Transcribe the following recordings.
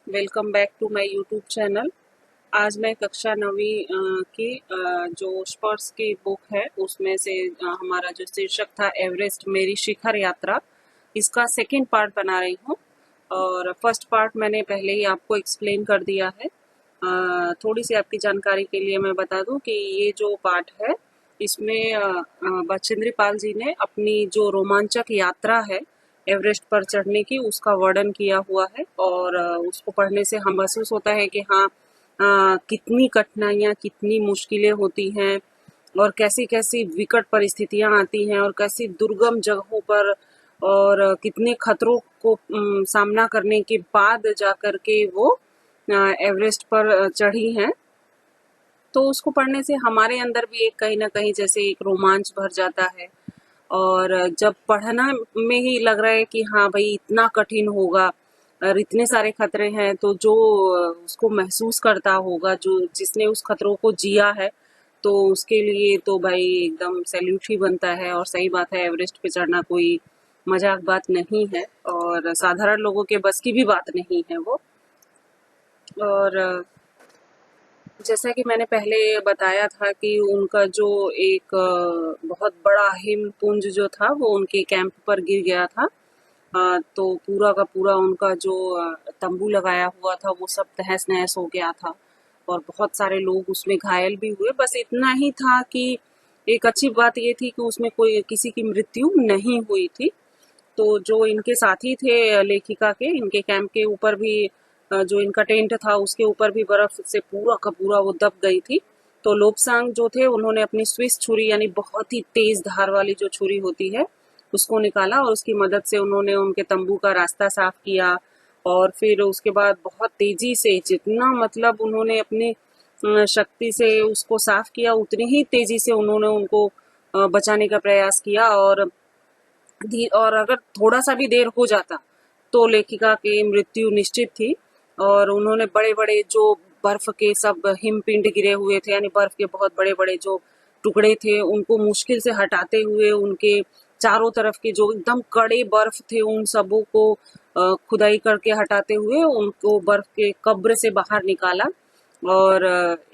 Welcome back to my YouTube channel. आज मैं कक्षा 9वीं की जो स्पर्श की बुक है उसमें से हमारा जो शीर्षक था एवरेस्ट मेरी शिखर यात्रा, इसका सेकंड पार्ट बना रही हूँ। और फर्स्ट पार्ट मैंने पहले ही आपको एक्सप्लेन कर दिया है। थोड़ी सी आपकी जानकारी के लिए मैं बता दूं कि ये जो पार्ट है इसमें बचेंद्री पाल जी ने अपनी जो रोमांचक यात्रा है एवरेस्ट पर चढ़ने की उसका वर्णन किया हुआ है। और उसको पढ़ने से हम महसूस होता है कि हाँ, कितनी कठिनाइयाँ, कितनी मुश्किलें होती हैं और कैसी कैसी विकट परिस्थितियां आती हैं और कैसी दुर्गम जगहों पर और कितने खतरों को सामना करने के बाद जाकर के वो एवरेस्ट पर चढ़ी हैं। तो उसको पढ़ने से हमारे अंदर भी एक कहीं ना कहीं जैसे एक रोमांच भर जाता है। और जब पढ़ना में ही लग रहा है कि हाँ भाई इतना कठिन होगा और इतने सारे खतरे हैं, तो जो उसको महसूस करता होगा, जो जिसने उस खतरों को जिया है, तो उसके लिए तो भाई एकदम सैल्यूट ही बनता है। और सही बात है, एवरेस्ट पे चढ़ना कोई मजाक बात नहीं है और साधारण लोगों के बस की भी बात नहीं है वो। और जैसा कि मैंने पहले बताया था कि उनका जो एक बहुत बड़ा हिमपुंज जो था वो उनके कैंप पर गिर गया था। तो पूरा का पूरा उनका जो तंबू लगाया हुआ था वो सब तहस नहस हो गया था और बहुत सारे लोग उसमें घायल भी हुए। बस इतना ही था कि एक अच्छी बात ये थी कि उसमें कोई किसी की मृत्यु नहीं हुई थी। तो जो इनके साथी थे लेखिका के, इनके कैंप के ऊपर भी जो इनका टेंट था उसके ऊपर भी बर्फ से पूरा का पूरा वो दब गई थी। तो लोब्सांग जो थे उन्होंने अपनी स्विस छुरी यानी बहुत ही तेज धार वाली जो छुरी होती है उसको निकाला और उसकी मदद से उन्होंने उनके तंबू का रास्ता साफ किया। और फिर उसके बाद बहुत तेजी से, जितना मतलब उन्होंने अपनी शक्ति से उसको साफ किया उतनी ही तेजी से उन्होंने उनको बचाने का प्रयास किया। और अगर थोड़ा सा भी देर हो जाता तो लेखिका की मृत्यु निश्चित थी। और उन्होंने बड़े बड़े जो बर्फ के सब हिमपिंड गिरे हुए थे, यानी बर्फ के बहुत बड़े बड़े जो टुकड़े थे उनको मुश्किल से हटाते हुए, उनके चारों तरफ के जो एकदम कड़े बर्फ थे उन सबों को खुदाई करके हटाते हुए उनको बर्फ के कब्र से बाहर निकाला और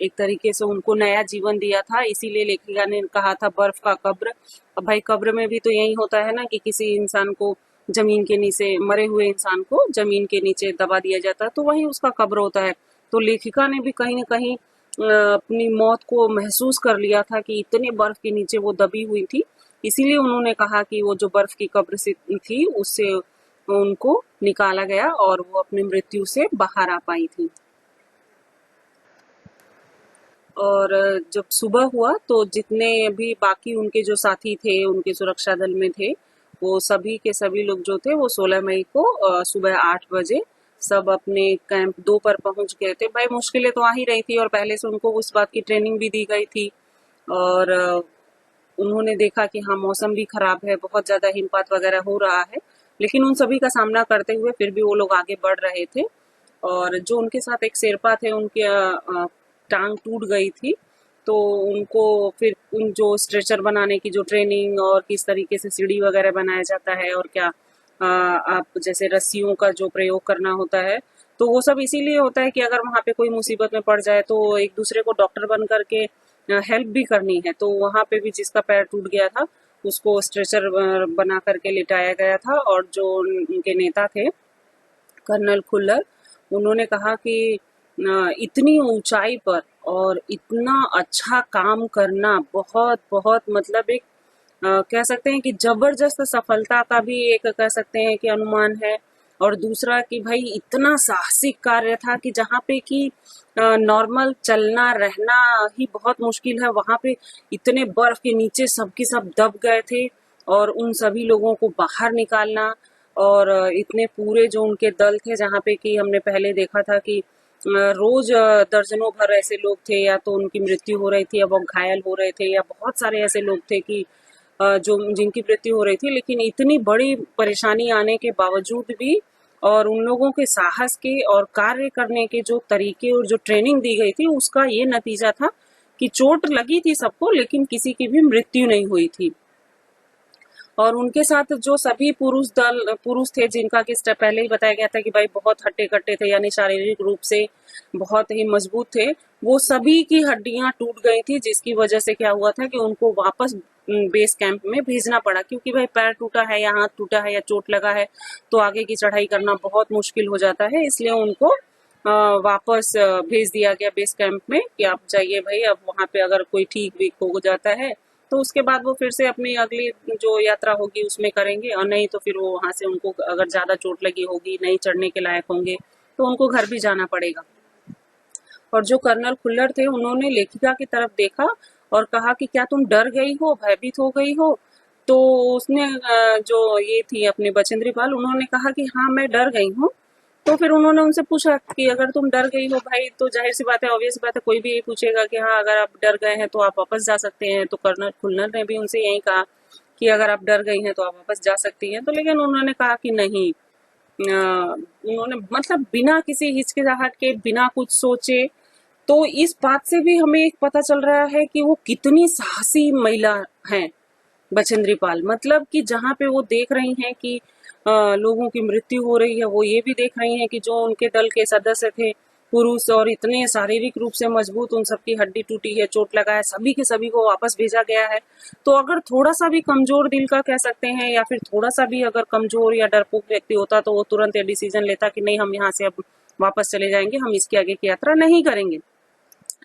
एक तरीके से उनको नया जीवन दिया था। इसीलिए लेखिका ने कहा था बर्फ का कब्र। अब भाई कब्र में भी तो यही होता है ना कि किसी इंसान को जमीन के नीचे, मरे हुए इंसान को जमीन के नीचे दबा दिया जाता है, तो वही उसका कब्र होता है। तो लेखिका ने भी कहीं ना कहीं अपनी मौत को महसूस कर लिया था कि इतने बर्फ के नीचे वो दबी हुई थी। इसीलिए उन्होंने कहा कि वो जो बर्फ की कब्र से थी उससे उनको निकाला गया और वो अपनी मृत्यु से बाहर आ पाई थी। और जब सुबह हुआ तो जितने भी बाकी उनके जो साथी थे, उनके सुरक्षा दल में थे, वो सभी के सभी लोग जो थे वो 16 मई को सुबह 8 बजे सब अपने कैंप 2 पर पहुंच गए थे। भाई मुश्किलें तो आ ही रही थी और पहले से उनको उस बात की ट्रेनिंग भी दी गई थी। और उन्होंने देखा कि हाँ मौसम भी खराब है, बहुत ज्यादा हिमपात वगैरह हो रहा है, लेकिन उन सभी का सामना करते हुए फिर भी वो लोग आगे बढ़ रहे थे। और जो उनके साथ एक शेरपा थे, उनके टांग टूट गई थी, तो उनको फिर उन जो स्ट्रेचर बनाने की जो ट्रेनिंग और किस तरीके से सीढ़ी वगैरह बनाया जाता है और क्या आप जैसे रस्सियों का जो प्रयोग करना होता है, तो वो सब इसीलिए होता है कि अगर वहाँ पे कोई मुसीबत में पड़ जाए तो एक दूसरे को डॉक्टर बन करके हेल्प भी करनी है। तो वहाँ पे भी जिसका पैर टूट गया था उसको स्ट्रेचर बना करके लिटाया गया था। और जो उनके नेता थे कर्नल खुल्लर, उन्होंने कहा कि इतनी ऊंचाई पर और इतना अच्छा काम करना बहुत बहुत मतलब एक कह सकते हैं कि जबरदस्त सफलता का भी एक कह सकते हैं कि अनुमान है। और दूसरा कि भाई इतना साहसिक कार्य था कि जहाँ पे कि नॉर्मल चलना रहना ही बहुत मुश्किल है, वहां पे इतने बर्फ के नीचे सबके सब दब गए थे और उन सभी लोगों को बाहर निकालना। और इतने पूरे जो उनके दल थे, जहाँ पे कि हमने पहले देखा था कि रोज दर्जनों भर ऐसे लोग थे, या तो उनकी मृत्यु हो रही थी या वो घायल हो रहे थे, या बहुत सारे ऐसे लोग थे कि जो जिनकी मृत्यु हो रही थी। लेकिन इतनी बड़ी परेशानी आने के बावजूद भी और उन लोगों के साहस के और कार्य करने के जो तरीके और जो ट्रेनिंग दी गई थी उसका ये नतीजा था कि चोट लगी थी सबको लेकिन किसी की भी मृत्यु नहीं हुई थी। और उनके साथ जो सभी पुरुष थे, जिनका कि स्टेप पहले ही बताया गया था कि भाई बहुत हट्टे कट्टे थे, यानी शारीरिक रूप से बहुत ही मजबूत थे, वो सभी की हड्डियां टूट गई थी, जिसकी वजह से क्या हुआ था कि उनको वापस बेस कैंप में भेजना पड़ा, क्योंकि भाई पैर टूटा है या हाथ टूटा है या चोट लगा है तो आगे की चढ़ाई करना बहुत मुश्किल हो जाता है। इसलिए उनको वापस भेज दिया गया बेस कैंप में कि आप जाइए भाई, अब वहां पे अगर कोई ठीक वीक हो जाता है तो उसके बाद वो फिर से अपनी अगली जो यात्रा होगी उसमें करेंगे, और नहीं तो फिर वो वहां से, उनको अगर ज्यादा चोट लगी होगी, नहीं चढ़ने के लायक होंगे, तो उनको घर भी जाना पड़ेगा। और जो कर्नल खुल्लर थे, उन्होंने लेखिका की तरफ देखा और कहा कि क्या तुम डर गई हो, भयभीत हो गई हो? तो उसने जो ये थी अपनी बचेंद्री पाल, उन्होंने कहा कि हाँ मैं डर गई हूँ। तो फिर उन्होंने उनसे पूछा कि अगर तुम डर गई हो भाई, तो जाहिर सी बात है, ऑब्वियस बात है, कोई भी यही पूछेगा कि हाँ अगर आप डर गए हैं तो आप वापस जा सकते हैं। तो कर्नल खुल्लर ने भी उनसे यही कहा कि अगर आप डर गई हैं तो आप वापस जा सकती हैं। तो लेकिन उन्होंने कहा कि नहीं, उन्होंने मतलब बिना किसी हिचकिचाहट के, बिना कुछ सोचे। तो इस बात से भी हमें एक पता चल रहा है कि वो कितनी साहसी महिला हैं, बचेंद्री पाल। मतलब कि जहाँ पे वो देख रही हैं कि लोगों की मृत्यु हो रही है, वो ये भी देख रही हैं कि जो उनके दल के सदस्य थे पुरुष, और इतने शारीरिक रूप से मजबूत, उन सबकी हड्डी टूटी है, चोट लगा है, सभी के सभी को वापस भेजा गया है। तो अगर थोड़ा सा भी कमजोर दिल का कह सकते हैं, या फिर थोड़ा सा भी अगर कमजोर या डरपोक व्यक्ति होता, तो वो तुरंत ये डिसीजन लेता कि नहीं, हम यहाँ से अब वापस चले जाएंगे, हम इसके आगे की यात्रा नहीं करेंगे।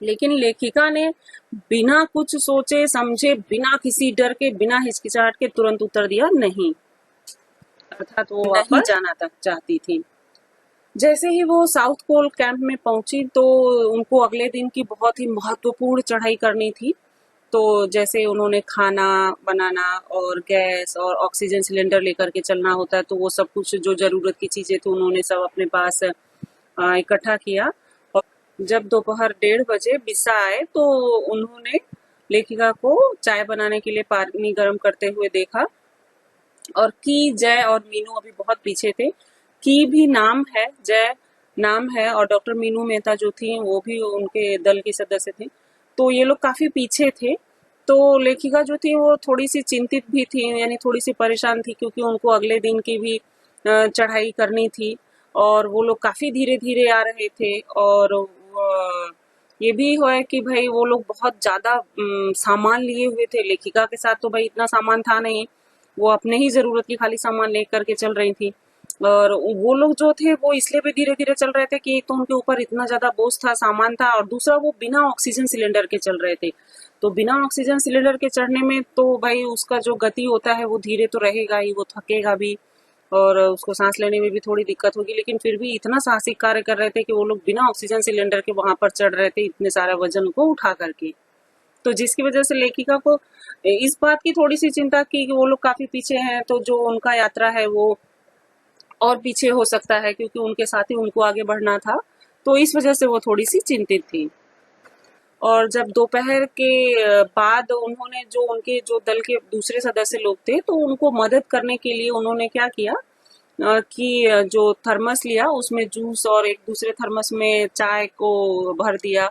लेकिन लेखिका ने बिना कुछ सोचे समझे, बिना किसी डर के, बिना हिचकिचाहट के तुरंत उत्तर दिया नहीं, अर्थात वो नहीं जाना तक चाहती थी। जैसे ही वो साउथ पोल कैंप में पहुंची तो उनको अगले दिन की बहुत ही महत्वपूर्ण चढ़ाई करनी थी। तो जैसे उन्होंने खाना बनाना और गैस और ऑक्सीजन सिलेंडर लेकर के चलना होता है, तो वो सब कुछ जो जरूरत की चीजें थी उन्होंने सब अपने पास इकट्ठा किया। और जब दोपहर 1:30 बजे बिस्सा आए तो उन्होंने लेखिका को चाय बनाने के लिए पानी गर्म करते हुए देखा। और की, जय और मीनू अभी बहुत पीछे थे। की भी नाम है, जय नाम है, और डॉक्टर मीनू मेहता जो थी वो भी उनके दल की सदस्य थे। तो ये लोग काफी पीछे थे। तो लेखिका जो थी वो थोड़ी सी चिंतित भी थी, यानी थोड़ी सी परेशान थी, क्योंकि उनको अगले दिन की भी चढ़ाई करनी थी, और वो लोग काफी धीरे धीरे आ रहे थे। और ये भी है कि भाई वो लोग बहुत ज्यादा सामान लिए हुए थे। लेखिका के साथ तो भाई इतना सामान था नहीं, वो अपने ही जरूरत की खाली सामान लेकर के चल रही थी। और वो लोग जो थे वो इसलिए भी धीरे धीरे चल रहे थे कि एक तो उनके ऊपर इतना ज्यादा बोझ था, सामान था, और दूसरा वो बिना ऑक्सीजन सिलेंडर के चल रहे थे। तो बिना ऑक्सीजन सिलेंडर के चढ़ने में तो भाई उसका जो गति होता है वो धीरे तो रहेगा ही, वो थकेगा भी, और उसको सांस लेने में भी थोड़ी दिक्कत होगी। लेकिन फिर भी इतना साहसिक कार्य कर रहे थे कि वो लोग बिना ऑक्सीजन सिलेंडर के वहां पर चढ़ रहे थे, इतने सारा वजन को उठा करके। तो जिसकी वजह से लेखिका को इस बात की थोड़ी सी चिंता की कि वो लोग काफी पीछे हैं, तो जो उनका यात्रा है वो और पीछे हो सकता है, क्योंकि उनके साथ ही उनको आगे बढ़ना था। तो इस वजह से वो थोड़ी सी चिंतित थी। और जब दोपहर के बाद उन्होंने जो उनके जो दल के दूसरे सदस्य लोग थे, तो उनको मदद करने के लिए उन्होंने क्या किया कि जो थर्मस लिया उसमें जूस, और एक दूसरे थर्मस में चाय को भर दिया,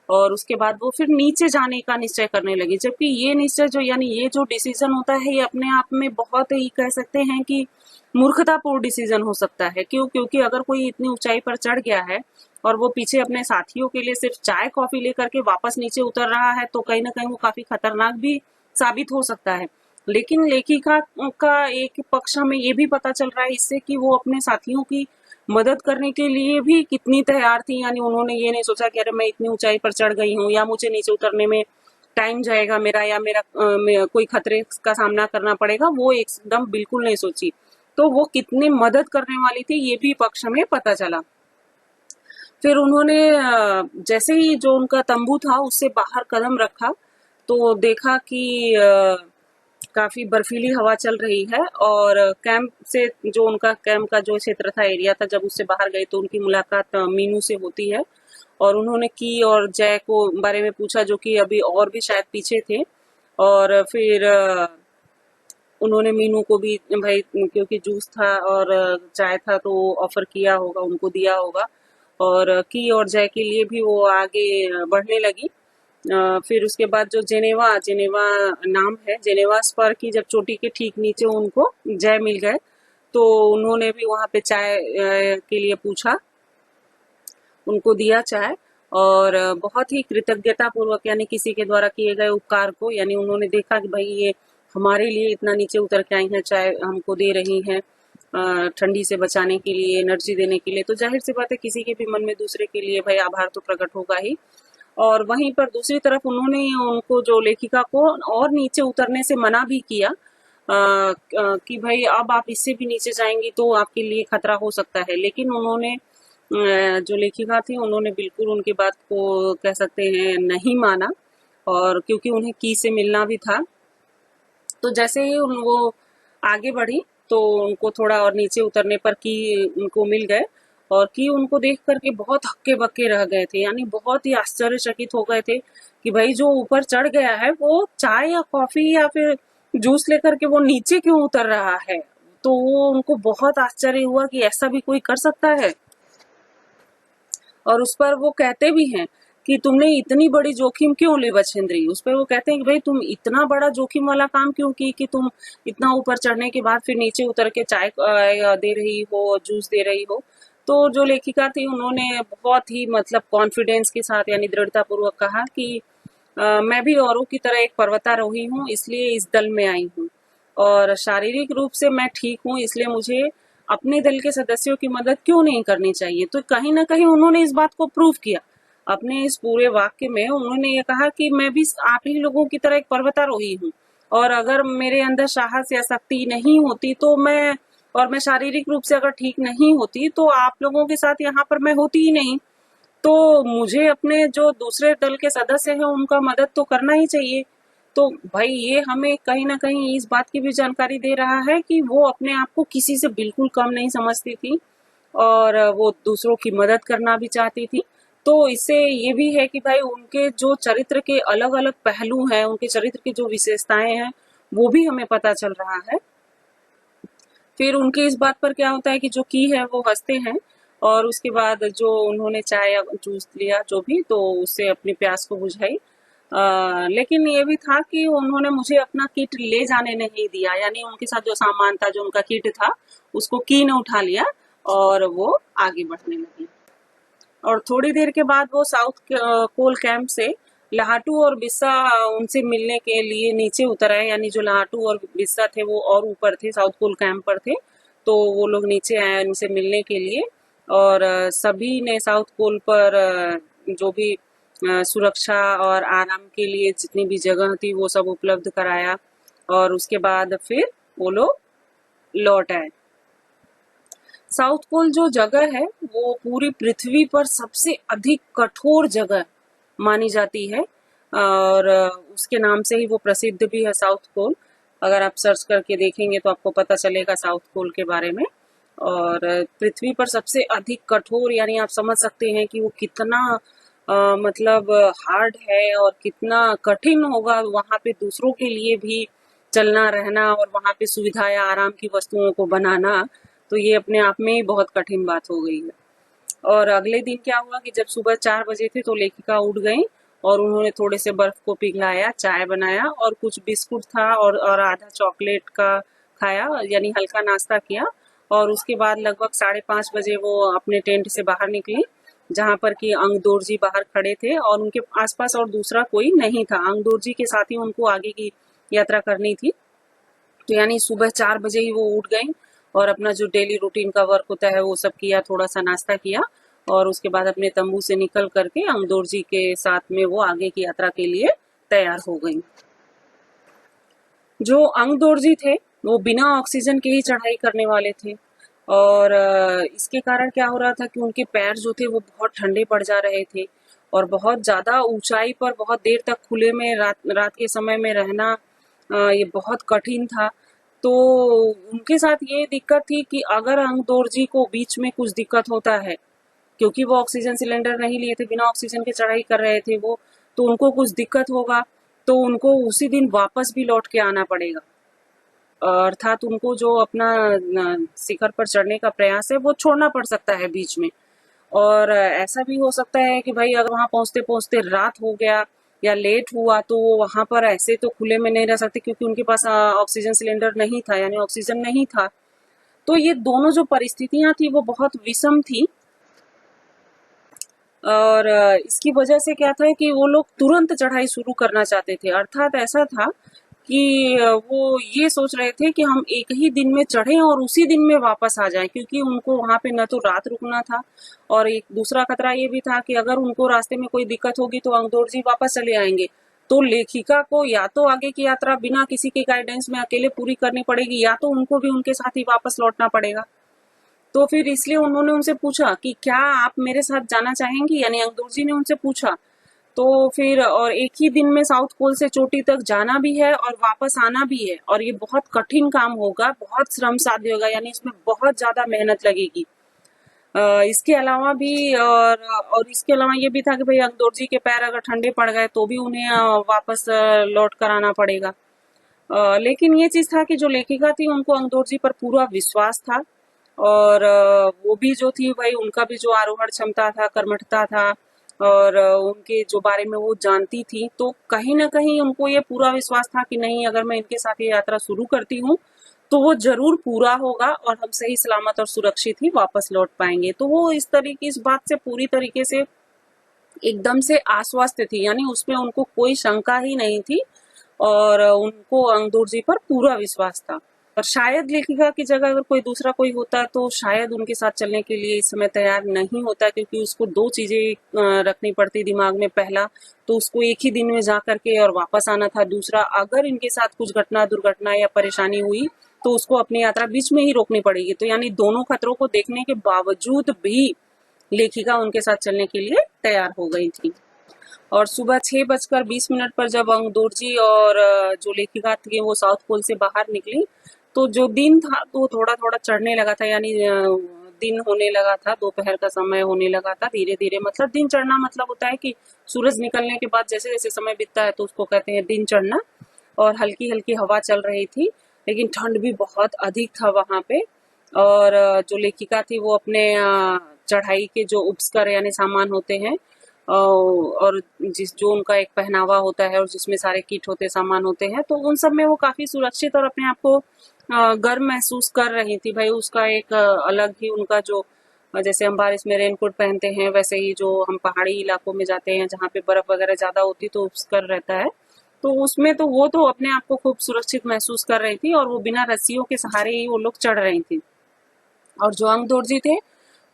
और उसके बाद वो फिर नीचे जाने का निश्चय करने लगी। जबकि ये निश्चय जो, यानी ये जो डिसीजन होता है, ये अपने आप में बहुत ही कह सकते हैं कि मूर्खतापूर्ण डिसीजन हो सकता है। क्यों? क्योंकि अगर कोई इतनी ऊंचाई पर चढ़ गया है और वो पीछे अपने साथियों के लिए सिर्फ चाय कॉफी लेकर के वापस नीचे उतर रहा है, तो कहीं ना कहीं वो काफी खतरनाक भी साबित हो सकता है। लेकिन लेखिका का एक पक्ष हमें ये भी पता चल रहा है इससे कि वो अपने साथियों की मदद करने के लिए भी कितनी तैयार थी। यानी उन्होंने ये नहीं सोचा कि अरे मैं इतनी ऊंचाई पर चढ़ गई हूँ, या मुझे नीचे उतरने में टाइम जाएगा मेरा, या मेरा कोई खतरे का सामना करना पड़ेगा, वो एकदम बिल्कुल नहीं सोची। तो वो कितने मदद करने वाली थी ये भी पक्ष हमें पता चला। फिर उन्होंने जैसे ही जो उनका तंबू था उससे बाहर कदम रखा, तो देखा कि काफी बर्फीली हवा चल रही है, और कैंप से, जो उनका कैंप का जो क्षेत्र था, एरिया था, जब उससे बाहर गए तो उनकी मुलाकात मीनू से होती है। और उन्होंने की और जय को बारे में पूछा, जो कि अभी और भी शायद पीछे थे। और फिर उन्होंने मीनू को भी भाई, क्योंकि जूस था और चाय था, तो ऑफर किया होगा, उनको दिया होगा। और की और जय के लिए भी वो आगे बढ़ने लगी। फिर उसके बाद जो जेनेवा जेनेवा नाम है, जेनेवा स्पर की जब चोटी के ठीक नीचे उनको जय मिल गए, तो उन्होंने भी वहां पे चाय के लिए पूछा, उनको दिया चाय। और बहुत ही कृतज्ञता पूर्वक, यानी किसी के द्वारा किए गए उपकार को, यानी उन्होंने देखा कि भाई ये हमारे लिए इतना नीचे उतर के आई हैं, चाय हमको दे रही हैं ठंडी से बचाने के लिए, एनर्जी देने के लिए, तो जाहिर सी बात है किसी के भी मन में दूसरे के लिए भाई आभार तो प्रकट होगा ही। और वहीं पर दूसरी तरफ उन्होंने उनको, जो लेखिका को, और नीचे उतरने से मना भी किया कि भाई अब आप इससे भी नीचे जाएंगी तो आपके लिए खतरा हो सकता है। लेकिन उन्होंने, जो लेखिका थी, उन्होंने बिल्कुल उनकी बात को कह सकते हैं नहीं माना, और क्योंकि उन्हें की से मिलना भी था। तो जैसे ही वो आगे बढ़ी तो उनको थोड़ा और नीचे उतरने पर की उनको मिल गए, और की उनको देख करके बहुत हक्के बक्के रह गए थे, यानी बहुत ही आश्चर्यचकित हो गए थे कि भाई जो ऊपर चढ़ गया है वो चाय या कॉफी या फिर जूस लेकर के वो नीचे क्यों उतर रहा है। तो वो उनको बहुत आश्चर्य हुआ कि ऐसा भी कोई कर सकता है। और उस पर वो कहते भी हैं कि तुमने इतनी बड़ी जोखिम क्यों ली बछेंद्री। उस पर वो कहते हैं कि भाई तुम इतना बड़ा जोखिम वाला काम क्यों की कि तुम इतना ऊपर चढ़ने के बाद फिर नीचे उतर के चाय दे रही हो, जूस दे रही हो। तो जो लेखिका थी उन्होंने बहुत ही मतलब कॉन्फिडेंस के साथ, यानी दृढ़ता पूर्वक कहा कि मैं भी औरों की तरह एक पर्वतारोही हूँ, इसलिए इस दल में आई हूँ, और शारीरिक रूप से मैं ठीक हूँ, इसलिए मुझे अपने दल के सदस्यों की मदद क्यों नहीं करनी चाहिए। तो कहीं ना कहीं उन्होंने इस बात को प्रूव किया अपने इस पूरे वाक्य में। उन्होंने ये कहा कि मैं भी आप ही लोगों की तरह एक पर्वतारोही हूँ, और अगर मेरे अंदर साहस या शक्ति नहीं होती तो मैं शारीरिक रूप से अगर ठीक नहीं होती तो आप लोगों के साथ यहाँ पर मैं होती ही नहीं। तो मुझे अपने जो दूसरे दल के सदस्य हैं उनका मदद तो करना ही चाहिए। तो भाई ये हमें कहीं ना कहीं इस बात की भी जानकारी दे रहा है कि वो अपने आप को किसी से बिल्कुल कम नहीं समझती थी, और वो दूसरों की मदद करना भी चाहती थी। तो इससे ये भी है कि भाई उनके जो चरित्र के अलग अलग पहलू हैं, उनके चरित्र की जो विशेषताएं हैं, वो भी हमें पता चल रहा है। फिर उनके इस बात पर क्या होता है कि जो की है वो हंसते हैं, और उसके बाद जो उन्होंने चाय या जूस लिया जो भी, तो उससे अपनी प्यास को बुझाई। लेकिन ये भी था कि उन्होंने मुझे अपना किट ले जाने नहीं दिया, यानी उनके साथ जो सामान था, जो उनका किट था, उसको की ने उठा लिया और वो आगे बढ़ने लगी। और थोड़ी देर के बाद वो साउथ कोल कैंप से लाहाटू और बिस्सा उनसे मिलने के लिए नीचे उतर आए, यानी जो लाहाटू और बिस्सा थे वो और ऊपर थे, साउथ कोल कैंप पर थे। तो वो लोग नीचे आए उनसे मिलने के लिए, और सभी ने साउथ पोल पर जो भी सुरक्षा और आराम के लिए जितनी भी जगह थी वो सब उपलब्ध कराया, और उसके बाद फिर वो लोग लौट आए। साउथ पोल जो जगह है वो पूरी पृथ्वी पर सबसे अधिक कठोर जगह मानी जाती है, और उसके नाम से ही वो प्रसिद्ध भी है, साउथ पोल। अगर आप सर्च करके देखेंगे तो आपको पता चलेगा साउथ पोल के बारे में। और पृथ्वी पर सबसे अधिक कठोर, यानी आप समझ सकते हैं कि वो कितना मतलब हार्ड है और कितना कठिन होगा वहां पे दूसरों के लिए भी चलना रहना, और वहां पे सुविधा या आराम की वस्तुओं को बनाना। तो ये अपने आप में ही बहुत कठिन बात हो गई है। और अगले दिन क्या हुआ कि जब सुबह 4 बजे थे तो लेखिका उठ गई, और उन्होंने थोड़े से बर्फ को पिघलाया, चाय बनाया, और कुछ बिस्कुट था और आधा चॉकलेट का खाया, यानी हल्का नाश्ता किया। और उसके बाद लगभग 5:30 बजे वो अपने टेंट से बाहर निकली, जहां पर कि अंगदोर जी बाहर खड़े थे, और उनके आसपास और दूसरा कोई नहीं था। अंगदोर जी के साथ ही उनको आगे की यात्रा करनी थी। तो यानी सुबह 4 बजे ही वो उठ गई, और अपना जो डेली रूटीन का वर्क होता है वो सब किया, थोड़ा सा नाश्ता किया, और उसके बाद अपने तंबू से निकल करके अंगदोर जी के साथ में वो आगे की यात्रा के लिए तैयार हो गई। जो अंगदोर जी थे वो बिना ऑक्सीजन के ही चढ़ाई करने वाले थे, और इसके कारण क्या हो रहा था कि उनके पैर जो थे वो बहुत ठंडे पड़ जा रहे थे, और बहुत ज्यादा ऊंचाई पर बहुत देर तक खुले में रात रात के समय में रहना ये बहुत कठिन था। तो उनके साथ ये दिक्कत थी कि अगर अंगदोर जी को बीच में कुछ दिक्कत होता है, क्योंकि वो ऑक्सीजन सिलेंडर नहीं लिए थे, बिना ऑक्सीजन के चढ़ाई कर रहे थे वो, तो उनको कुछ दिक्कत होगा तो उनको उसी दिन वापस भी लौट के आना पड़ेगा। अर्थात उनको जो अपना शिखर पर चढ़ने का प्रयास है वो छोड़ना पड़ सकता है बीच में। और ऐसा भी हो सकता है कि भाई अगर वहां पहुंचते पहुंचते रात हो गया या लेट हुआ तो वो वहां पर ऐसे तो खुले में नहीं रह सकते, क्योंकि उनके पास ऑक्सीजन सिलेंडर नहीं था, यानी ऑक्सीजन नहीं था। तो ये दोनों जो परिस्थितियां थी वो बहुत विषम थी। और इसकी वजह से क्या था कि वो लोग तुरंत चढ़ाई शुरू करना चाहते थे। अर्थात ऐसा था कि वो ये सोच रहे थे कि हम एक ही दिन में चढ़ें और उसी दिन में वापस आ जाएं, क्योंकि उनको वहां पे न तो रात रुकना था, और एक दूसरा खतरा ये भी था कि अगर उनको रास्ते में कोई दिक्कत होगी तो अंगदौर जी वापस चले आएंगे। तो लेखिका को या तो आगे की यात्रा बिना किसी के गाइडेंस में अकेले पूरी करनी पड़ेगी, या तो उनको भी उनके साथ ही वापस लौटना पड़ेगा। तो फिर इसलिए उन्होंने उनसे पूछा कि क्या आप मेरे साथ जाना चाहेंगी, यानी अंगदौर जी ने उनसे पूछा। तो फिर और एक ही दिन में साउथ पोल से चोटी तक जाना भी है और वापस आना भी है, और ये बहुत कठिन काम होगा, बहुत श्रम साध्य होगा, यानी इसमें बहुत ज्यादा मेहनत लगेगी। इसके अलावा भी और इसके अलावा ये भी था कि भाई अंगदौर जी के पैर अगर ठंडे पड़ गए तो भी उन्हें वापस लौट कर आना पड़ेगा। लेकिन ये चीज था कि जो लेखिका थी उनको अंगदौर जी पर पूरा विश्वास था, और वो भी जो थी भाई उनका भी जो आरोहण क्षमता था, कर्मठता था, और उनके जो बारे में वो जानती थी, तो कहीं ना कहीं उनको ये पूरा विश्वास था कि नहीं, अगर मैं इनके साथ ये यात्रा शुरू करती हूँ तो वो जरूर पूरा होगा और हम सही सलामत और सुरक्षित ही वापस लौट पाएंगे। तो वो इस बात से पूरी तरीके से एकदम से आश्वस्त थी, यानी उसमें उनको कोई शंका ही नहीं थी, और उनको अंगदौर जी पर पूरा विश्वास था। और शायद लेखिका की जगह अगर कोई दूसरा कोई होता तो शायद उनके साथ चलने के लिए इस समय तैयार नहीं होता, क्योंकि उसको दो चीजें रखनी पड़ती दिमाग में। पहला तो उसको एक ही दिन में जा करके और वापस आना था, दूसरा अगर इनके साथ कुछ घटना दुर्घटना या परेशानी हुई तो उसको अपनी यात्रा बीच में ही रोकनी पड़ेगी। तो यानी दोनों खतरों को देखने के बावजूद भी लेखिका उनके साथ चलने के लिए तैयार हो गई थी। और सुबह 6:20 पर जब अंगदौर जी और जो लेखिका थी वो साउथ पोल से बाहर निकली, तो जो दिन था तो थोड़ा थोड़ा चढ़ने लगा था, यानी दिन होने लगा था, दोपहर का समय होने लगा था धीरे धीरे। मतलब दिन चढ़ना मतलब होता है कि सूरज निकलने के बाद जैसे जैसे समय बीतता है तो उसको कहते हैं दिन चढ़ना। और हल्की हल्की हवा चल रही थी, लेकिन ठंड भी बहुत अधिक था वहां पे। और जो लेखिका थी वो अपने चढ़ाई के जो उपस्कर यानी सामान होते हैं, और जो उनका एक पहनावा होता है और जिसमें सारे किट होते सामान होते हैं, तो उन सब में वो काफी सुरक्षित और अपने आप को गर्म महसूस कर रही थी। भाई उसका एक अलग ही उनका जो जैसे हम बारिश में रेनकोट पहनते हैं, वैसे ही जो हम पहाड़ी इलाकों में जाते हैं जहाँ पे बर्फ वगैरह ज्यादा होती तो उपस्कर रहता है, तो उसमें तो वो तो अपने आप को खूब सुरक्षित महसूस कर रही थी, और वो बिना रस्सियों के सहारे ही वो लोग चढ़ रही थी। और जो अंगदौर जी थे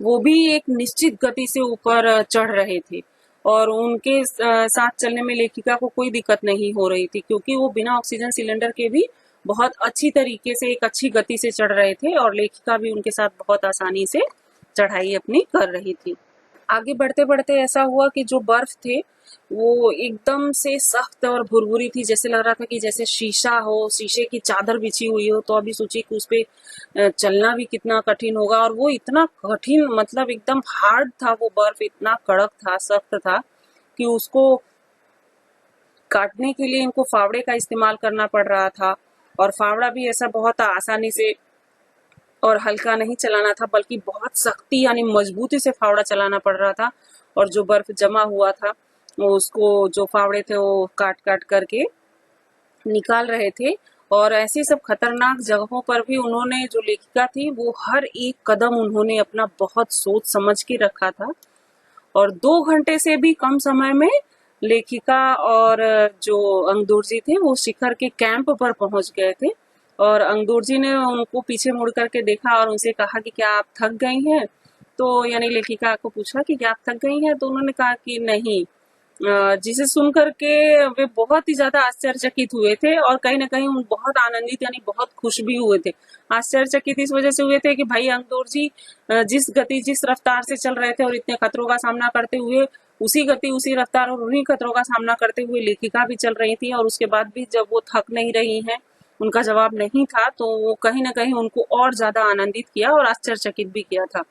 वो भी एक निश्चित गति से ऊपर चढ़ रहे थे, और उनके साथ चलने में लेखिका को कोई दिक्कत नहीं हो रही थी, क्योंकि वो बिना ऑक्सीजन सिलेंडर के भी बहुत अच्छी तरीके से एक अच्छी गति से चढ़ रहे थे, और लेखिका भी उनके साथ बहुत आसानी से चढ़ाई अपनी कर रही थी। आगे बढ़ते बढ़ते ऐसा हुआ कि जो बर्फ थे वो एकदम से सख्त और भुरभुरी थी, जैसे लग रहा था कि जैसे शीशा हो, शीशे की चादर बिछी हुई हो। तो अभी सोचिए कि उस पे चलना भी कितना कठिन होगा, और वो इतना कठिन मतलब एकदम हार्ड था, वो बर्फ इतना कड़क था, सख्त था कि उसको काटने के लिए इनको फावड़े का इस्तेमाल करना पड़ रहा था। और फावड़ा भी ऐसा बहुत आसानी से और हल्का नहीं चलाना था, बल्कि बहुत सख्ती यानी मजबूती से फावड़ा चलाना पड़ रहा था। और जो बर्फ जमा हुआ था वो उसको जो फावड़े थे वो काट काट करके निकाल रहे थे। और ऐसी सब खतरनाक जगहों पर भी उन्होंने, जो लेखिका थी, वो हर एक कदम उन्होंने अपना बहुत सोच समझ के रखा था। और 2 घंटे से भी कम समय में लेखिका और जो अंगदौर जी थे वो शिखर के कैंप पर पहुंच गए थे। और अंगदौर जी ने उनको पीछे मुड़ करके देखा और उनसे कहा कि क्या आप थक गई हैं। तो यानी लेखिका को पूछा कि क्या आप थक गई हैं, तो उन्होंने कहा कि नहीं। जिसे सुन करके वे बहुत ही ज्यादा आश्चर्यचकित हुए थे, और कहीं ना कहीं बहुत आनंदित यानी बहुत खुश भी हुए थे। आश्चर्यचकित इस वजह से हुए थे कि भाई अंगदौर जी जिस गति जिस रफ्तार से चल रहे थे और इतने खतरों का सामना करते हुए, उसी गति उसी रफ्तार और उन्हीं खतरों का सामना करते हुए लेखिका भी चल रही थी, और उसके बाद भी जब वो थक नहीं रही हैं, उनका जवाब नहीं था, तो वो कहीं ना कहीं उनको और ज्यादा आनंदित किया और आश्चर्यचकित भी किया था।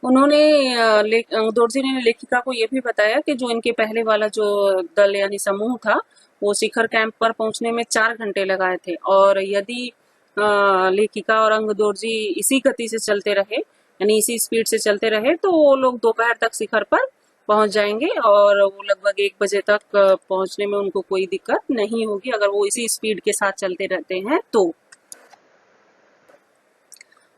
उन्होंने अंगदौर जी ने लेखिका को ये भी बताया कि जो इनके पहले वाला जो दल यानी समूह था वो शिखर कैंप पर पहुंचने में 4 घंटे लगाए थे, और यदि लेखिका और अंगदौर जी इसी गति से चलते रहे यानी इसी स्पीड से चलते रहे तो वो लोग दोपहर तक शिखर पर पहुंच जाएंगे और वो लगभग 1 बजे तक पहुंचने में उनको कोई दिक्कत नहीं होगी अगर वो इसी स्पीड के साथ चलते रहते हैं तो।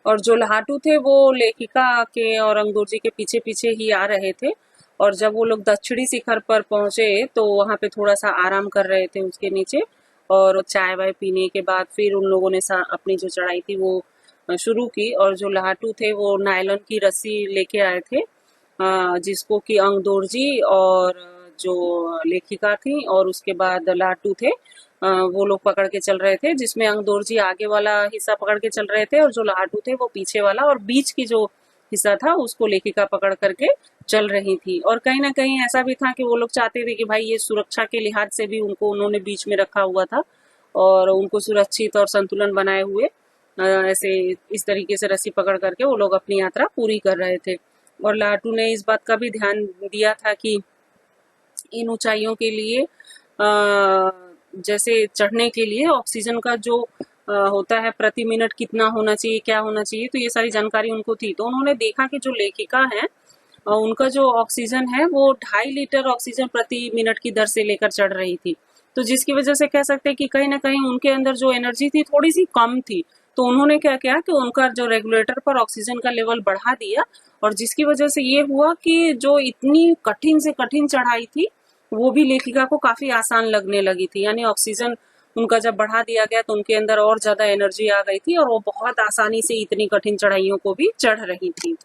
और जो लाटू थे वो लेखिका के और अंगदोर्जी के पीछे पीछे ही आ रहे थे। और जब वो लोग दक्षिणी शिखर पर पहुंचे तो वहां पे थोड़ा सा आराम कर रहे थे उसके नीचे, और चाय वाय पीने के बाद फिर उन लोगों ने अपनी जो चढ़ाई थी वो शुरू की। और जो लाटू थे वो नायलॉन की रस्सी लेके आए थे, जिसको कि अंगदोर्जी और जो लेखिका थी और उसके बाद लाटू थे, वो लोग पकड़ के चल रहे थे, जिसमें अंगदोर्जी आगे वाला हिस्सा पकड़ के चल रहे थे और जो लाटू थे वो पीछे वाला, और बीच की जो हिस्सा था उसको लेखिका पकड़ करके चल रही थी। और कहीं ना कहीं ऐसा भी था कि वो लोग चाहते थे कि भाई ये सुरक्षा के लिहाज से भी उनको उन्होंने बीच में रखा हुआ था और उनको सुरक्षित और संतुलन बनाए हुए ऐसे इस तरीके से रस्सी पकड़ करके वो लोग अपनी यात्रा पूरी कर रहे थे। और लाटू ने इस बात का भी ध्यान दिया था कि इन ऊंचाइयों के लिए जैसे चढ़ने के लिए ऑक्सीजन का जो होता है प्रति मिनट कितना होना चाहिए, क्या होना चाहिए, तो ये सारी जानकारी उनको थी। तो उन्होंने देखा कि जो लेखिका है उनका जो ऑक्सीजन है वो 2.5 लीटर ऑक्सीजन प्रति मिनट की दर से लेकर चढ़ रही थी। तो जिसकी वजह से कह सकते हैं कि कहीं ना कहीं उनके अंदर जो एनर्जी थी थोड़ी सी कम थी। तो उन्होंने क्या किया कि उनका जो रेगुलेटर पर ऑक्सीजन का लेवल बढ़ा दिया, और जिसकी वजह से ये हुआ कि जो इतनी कठिन से कठिन चढ़ाई थी वो भी लेखिका को काफी आसान लगने लगी थी। यानी ऑक्सीजन उनका जब बढ़ा दिया गया तो उनके अंदर और ज्यादा एनर्जी आ गई थी और वो बहुत आसानी से इतनी कठिन चढ़ाइयों को भी चढ़ रही थी।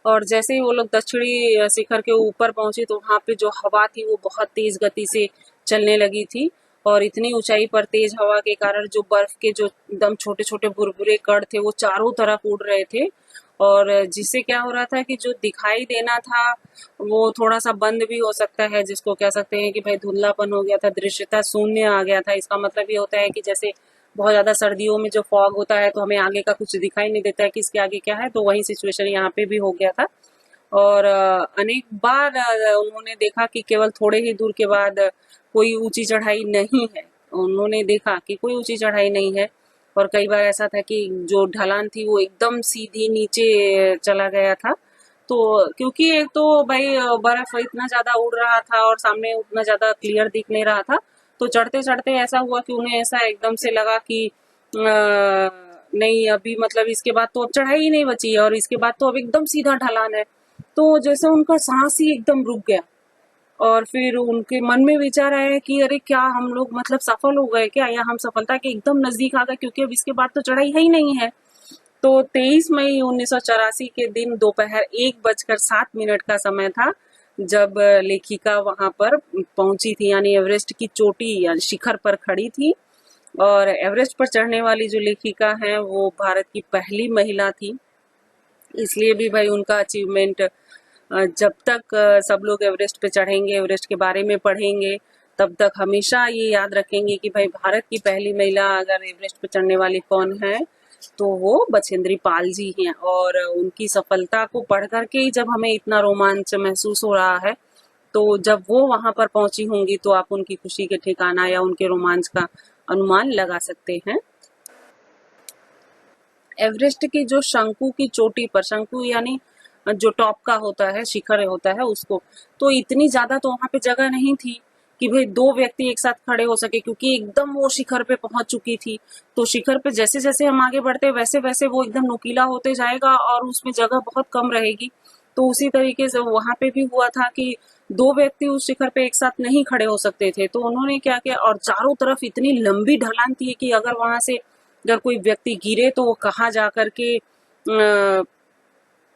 और जैसे ही वो लोग दक्षिणी शिखर के ऊपर पहुंचे तो वहां पे जो हवा थी वो बहुत तेज गति से चलने लगी थी, और इतनी ऊंचाई पर तेज हवा के कारण जो बर्फ के जो एकदम छोटे छोटे बुरबुरे कण थे वो चारों तरफ उड़ रहे थे। और जिससे क्या हो रहा था कि जो दिखाई देना था वो थोड़ा सा बंद भी हो सकता है, जिसको कह सकते हैं कि भाई धुंधलापन हो गया था, दृश्यता शून्य आ गया था। इसका मतलब ये होता है कि जैसे बहुत ज्यादा सर्दियों में जो फॉग होता है तो हमें आगे का कुछ दिखाई नहीं देता है कि इसके आगे क्या है, तो वही सिचुएशन यहाँ पे भी हो गया था। और अनेक बार उन्होंने देखा कि केवल थोड़े ही दूर के बाद कोई ऊंची चढ़ाई नहीं है। उन्होंने देखा कि कोई ऊंची चढ़ाई नहीं है, और कई बार ऐसा था कि जो ढलान थी वो एकदम सीधी नीचे चला गया था। तो क्योंकि एक तो भाई बर्फ इतना ज्यादा उड़ रहा था और सामने उतना ज्यादा क्लियर दिख नहीं रहा था, तो चढ़ते चढ़ते ऐसा हुआ कि उन्हें ऐसा एकदम से लगा कि नहीं अभी मतलब इसके बाद तो अब चढ़ाई ही नहीं बची है और इसके बाद तो अब एकदम सीधा ढलान है। तो जैसे उनका सांस ही एकदम रुक गया, और फिर उनके मन में विचार आया कि अरे क्या हम लोग मतलब सफल हो गए क्या, या हम सफलता के एकदम नजदीक आ गए, क्योंकि अब इसके बाद तो चढ़ाई है ही नहीं है। तो 23 मई 1984 के दिन दोपहर 1:07 का समय था जब लेखिका वहां पर पहुंची थी, यानी एवरेस्ट की चोटी यानी शिखर पर खड़ी थी। और एवरेस्ट पर चढ़ने वाली जो लेखिका है वो भारत की पहली महिला थी। इसलिए भी भाई उनका अचीवमेंट जब तक सब लोग एवरेस्ट पे चढ़ेंगे, एवरेस्ट के बारे में पढ़ेंगे, तब तक हमेशा ये याद रखेंगे कि भाई भारत की पहली महिला अगर एवरेस्ट पे चढ़ने वाली कौन है तो वो बछेंद्री पाल जी हैं। और उनकी सफलता को पढ़ करके ही जब हमें इतना रोमांच महसूस हो रहा है, तो जब वो वहां पर पहुंची होंगी तो आप उनकी खुशी के ठिकाना या उनके रोमांच का अनुमान लगा सकते हैं। एवरेस्ट की जो शंकु की चोटी पर, शंकु यानी जो टॉप का होता है, शिखर होता है उसको, तो इतनी ज्यादा तो वहां पे जगह नहीं थी कि भाई 2 व्यक्ति एक साथ खड़े हो सके, क्योंकि एकदम वो शिखर पे पहुंच चुकी थी। तो शिखर पे जैसे जैसे हम आगे बढ़ते वैसे वैसे वो एकदम नुकीला होते जाएगा और उसमें जगह बहुत कम रहेगी। तो उसी तरीके से वहां पे भी हुआ था कि 2 व्यक्ति उस शिखर पे एक साथ नहीं खड़े हो सकते थे। तो उन्होंने क्या किया, और चारों तरफ इतनी लंबी ढलान थी कि अगर वहां से अगर कोई व्यक्ति गिरे तो वो कहाँ जा करके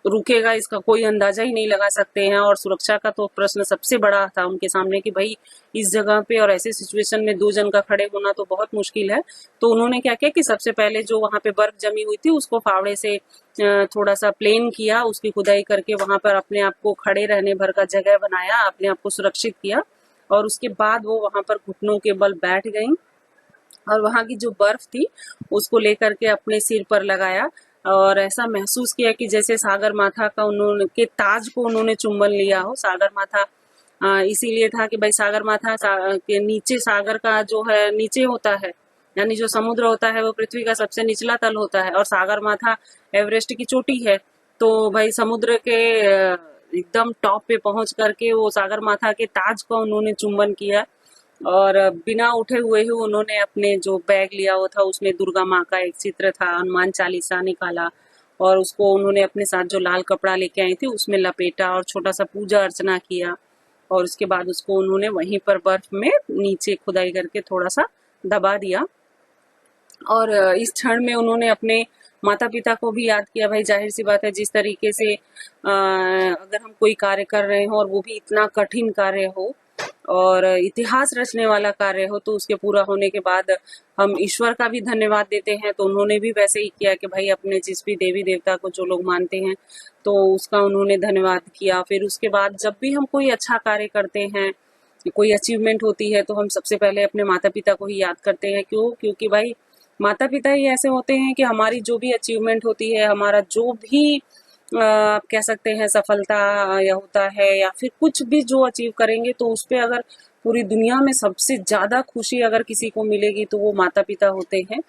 रुकेगा इसका कोई अंदाजा ही नहीं लगा सकते हैं। और सुरक्षा का तो प्रश्न सबसे बड़ा था उनके सामने कि भाई इस जगह पे और ऐसे सिचुएशन में 2 जन का खड़े होना तो बहुत मुश्किल है। तो उन्होंने क्या किया कि सबसे पहले जो वहां पे बर्फ जमी हुई थी उसको फावड़े से थोड़ा सा प्लेन किया, उसकी खुदाई करके वहां पर अपने आप को खड़े रहने भर का जगह बनाया, अपने आप को सुरक्षित किया। और उसके बाद वो वहां पर घुटनों के बल बैठ गई और वहां की जो बर्फ थी उसको लेकर के अपने सिर पर लगाया, और ऐसा महसूस किया कि जैसे सागर माथा का उन्होंने के ताज को उन्होंने चुंबन लिया हो। सागर माथा इसीलिए था कि भाई सागर माथा के नीचे सागर का जो है नीचे होता है, यानी जो समुद्र होता है वो पृथ्वी का सबसे निचला तल होता है, और सागर माथा एवरेस्ट की चोटी है। तो भाई समुद्र के एकदम टॉप पे पहुंच करके वो सागर माथा के ताज का उन्होंने चुंबन किया। और बिना उठे हुए ही उन्होंने अपने जो बैग लिया हुआ था उसमें दुर्गा माँ का एक चित्र था, हनुमान चालीसा निकाला और उसको उन्होंने अपने साथ जो लाल कपड़ा लेके आई थी उसमें लपेटा और छोटा सा पूजा अर्चना किया। और उसके बाद उसको उन्होंने वहीं पर बर्फ में नीचे खुदाई करके थोड़ा सा दबा दिया। और इस क्षण में उन्होंने अपने माता पिता को भी याद किया। भाई जाहिर सी बात है, जिस तरीके से अगर हम कोई कार्य कर रहे हो और वो भी इतना कठिन कार्य हो और इतिहास रचने वाला कार्य हो, तो उसके पूरा होने के बाद हम ईश्वर का भी धन्यवाद देते हैं। तो उन्होंने भी वैसे ही किया कि भाई अपने जिस भी देवी देवता को जो लोग मानते हैं तो उसका उन्होंने धन्यवाद किया। फिर उसके बाद जब भी हम कोई अच्छा कार्य करते हैं, कोई अचीवमेंट होती है, तो हम सबसे पहले अपने माता पिता को ही याद करते हैं। क्यों? क्योंकि भाई माता पिता ही ऐसे होते हैं कि हमारी जो भी अचीवमेंट होती है, हमारा जो भी आप कह सकते हैं सफलता या होता है या फिर कुछ भी जो अचीव करेंगे, तो उस पे अगर पूरी दुनिया में सबसे ज्यादा खुशी अगर किसी को मिलेगी तो वो माता पिता होते हैं।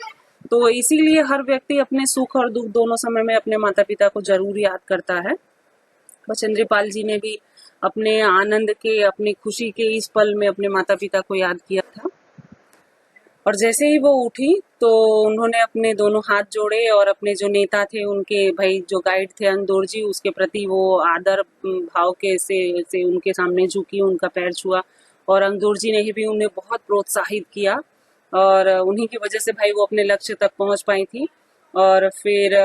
तो इसीलिए हर व्यक्ति अपने सुख और दुख दोनों समय में अपने माता पिता को जरूर याद करता है। बचेंद्री जी ने भी अपने आनंद के, अपनी खुशी के इस पल में अपने माता पिता को याद किया था। और जैसे ही वो उठी तो उन्होंने अपने दोनों हाथ जोड़े और अपने जो नेता थे उनके, भाई जो गाइड थे अंदोर जी, उसके प्रति वो आदर भाव के से उनके सामने झुकी, उनका पैर छुआ। और अंदोर जी ने भी उन्हें बहुत प्रोत्साहित किया और उन्हीं की वजह से भाई वो अपने लक्ष्य तक पहुंच पाई थी। और फिर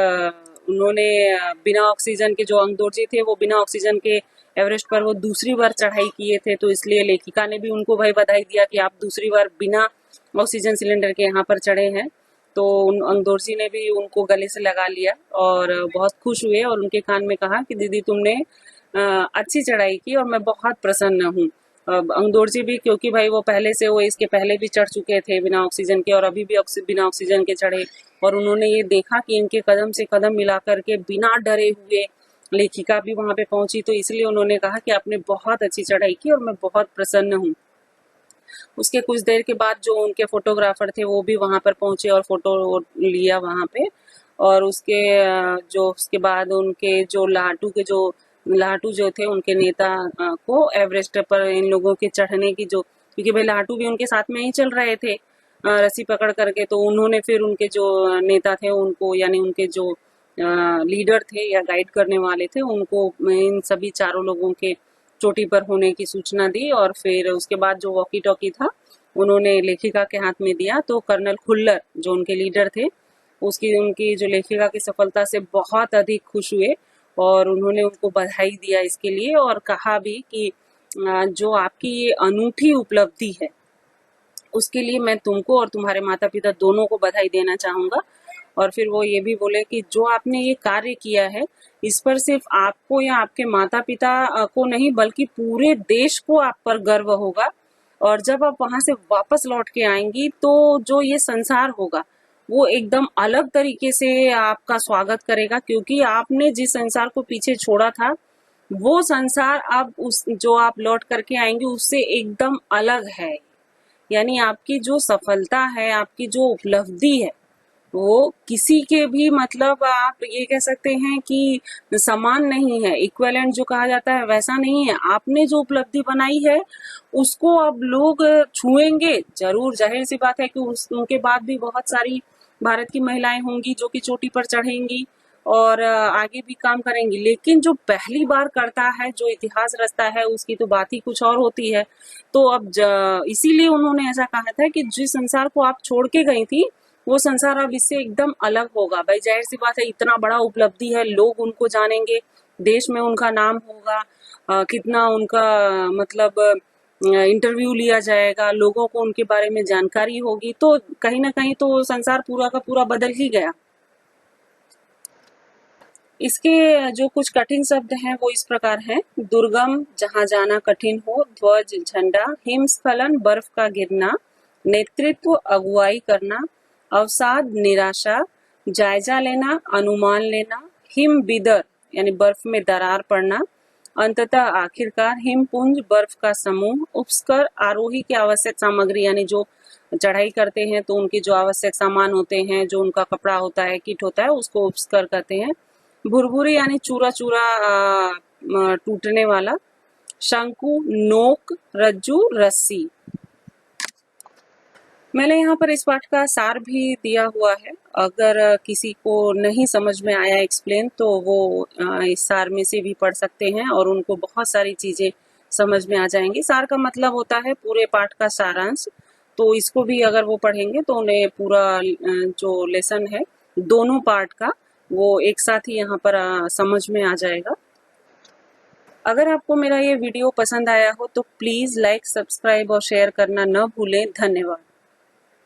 उन्होंने बिना ऑक्सीजन के, जो अंगदोर जी थे वो बिना ऑक्सीजन के एवरेस्ट पर वो दूसरी बार चढ़ाई किए थे। तो इसलिए लेखिका ने भी उनको भाई बधाई दिया कि आप दूसरी बार बिना ऑक्सीजन सिलेंडर के यहाँ पर चढ़े हैं। तो अंगदोर जी ने भी उनको गले से लगा लिया और बहुत खुश हुए और उनके कान में कहा कि दीदी तुमने अच्छी चढ़ाई की और मैं बहुत प्रसन्न हूँ। अंगदोर जी भी, क्योंकि भाई वो पहले से, वो इसके पहले भी चढ़ चुके थे बिना ऑक्सीजन के और अभी भी बिना ऑक्सीजन के चढ़े। और उन्होंने ये देखा कि इनके कदम से कदम मिला करके बिना डरे हुए लेखिका भी वहां पे पहुंची। तो इसलिए उन्होंने कहा कि आपने बहुत अच्छी चढ़ाई की और मैं बहुत प्रसन्न हूँ। उसके कुछ देर के बाद जो उनके फोटोग्राफर थे वो भी वहां पर पहुंचे और फोटो लिया वहां पे। और उसके बाद उनके जो लाटू जो थे उनके नेता को एवरेस्ट पर इन लोगों के चढ़ने की, जो क्योंकि भाई लाटू भी उनके साथ में ही चल रहे थे रस्सी पकड़ करके, तो उन्होंने फिर उनके जो नेता थे उनको, यानी उनके जो लीडर थे या गाइड करने वाले थे उनको, इन सभी चारों लोगों के चोटी पर होने की सूचना दी। और फिर उसके बाद जो वॉकी टॉकी था उन्होंने लेखिका के हाथ में दिया। तो कर्नल खुल्लर जो उनके लीडर थे, उनकी जो लेखिका की सफलता से बहुत अधिक खुश हुए और उन्होंने उनको बधाई दिया इसके लिए और कहा भी कि जो आपकी ये अनूठी उपलब्धि है उसके लिए मैं तुमको और तुम्हारे माता पिता दोनों को बधाई देना चाहूंगा। और फिर वो ये भी बोले कि जो आपने ये कार्य किया है इस पर सिर्फ आपको या आपके माता पिता को नहीं बल्कि पूरे देश को आप पर गर्व होगा। और जब आप वहां से वापस लौट के आएंगी तो जो ये संसार होगा वो एकदम अलग तरीके से आपका स्वागत करेगा, क्योंकि आपने जिस संसार को पीछे छोड़ा था वो संसार अब उस जो आप लौट करके आएंगे उससे एकदम अलग है। यानी आपकी जो सफलता है, आपकी जो उपलब्धि है वो किसी के भी, मतलब आप ये कह सकते हैं कि समान नहीं है, इक्विवेलेंट जो कहा जाता है वैसा नहीं है। आपने जो उपलब्धि बनाई है उसको अब लोग छुएंगे जरूर। जाहिर सी बात है कि उनके बाद भी बहुत सारी भारत की महिलाएं होंगी जो कि चोटी पर चढ़ेंगी और आगे भी काम करेंगी, लेकिन जो पहली बार करता है, जो इतिहास रचता है, उसकी तो बात ही कुछ और होती है। तो अब इसीलिए उन्होंने ऐसा कहा था कि जिस संसार को आप छोड़ के गई थी वो संसार अब इससे एकदम अलग होगा। भाई जाहिर सी बात है, इतना बड़ा उपलब्धि है, लोग उनको जानेंगे, देश में उनका नाम होगा, कितना उनका मतलब इंटरव्यू लिया जाएगा, लोगों को उनके बारे में जानकारी होगी। तो कहीं ना कहीं तो संसार पूरा का पूरा बदल ही गया। इसके जो कुछ कठिन शब्द हैं वो इस प्रकार हैं: दुर्गम जहां जाना कठिन हो, ध्वज झंडा, हिमस्खलन बर्फ का गिरना, नेतृत्व अगुवाई करना, अवसाद निराशा, जायजा लेना अनुमान लेना, हिम बिदर यानी बर्फ में दरार पड़ना, अंततः आखिरकार हिमपुंज बर्फ का समूह, उपस्कर आरोही की आवश्यक सामग्री, यानी जो चढ़ाई करते हैं तो उनके जो आवश्यक सामान होते हैं, जो उनका कपड़ा होता है, किट होता है, उसको उपस्कर कहते हैं। भुरभुरी यानी चूरा चूरा टूटने वाला, शंकु, नोक, रज्जू, रस्सी। मैंने यहाँ पर इस पाठ का सार भी दिया हुआ है। अगर किसी को नहीं समझ में आया एक्सप्लेन तो वो इस सार में से भी पढ़ सकते हैं और उनको बहुत सारी चीजें समझ में आ जाएंगी। सार का मतलब होता है पूरे पाठ का सारांश। तो इसको भी अगर वो पढ़ेंगे तो उन्हें पूरा जो लेसन है दोनों पार्ट का वो एक साथ ही यहाँ पर समझ में आ जाएगा। अगर आपको मेरा ये वीडियो पसंद आया हो तो प्लीज लाइक, सब्सक्राइब और शेयर करना न भूलें। धन्यवाद।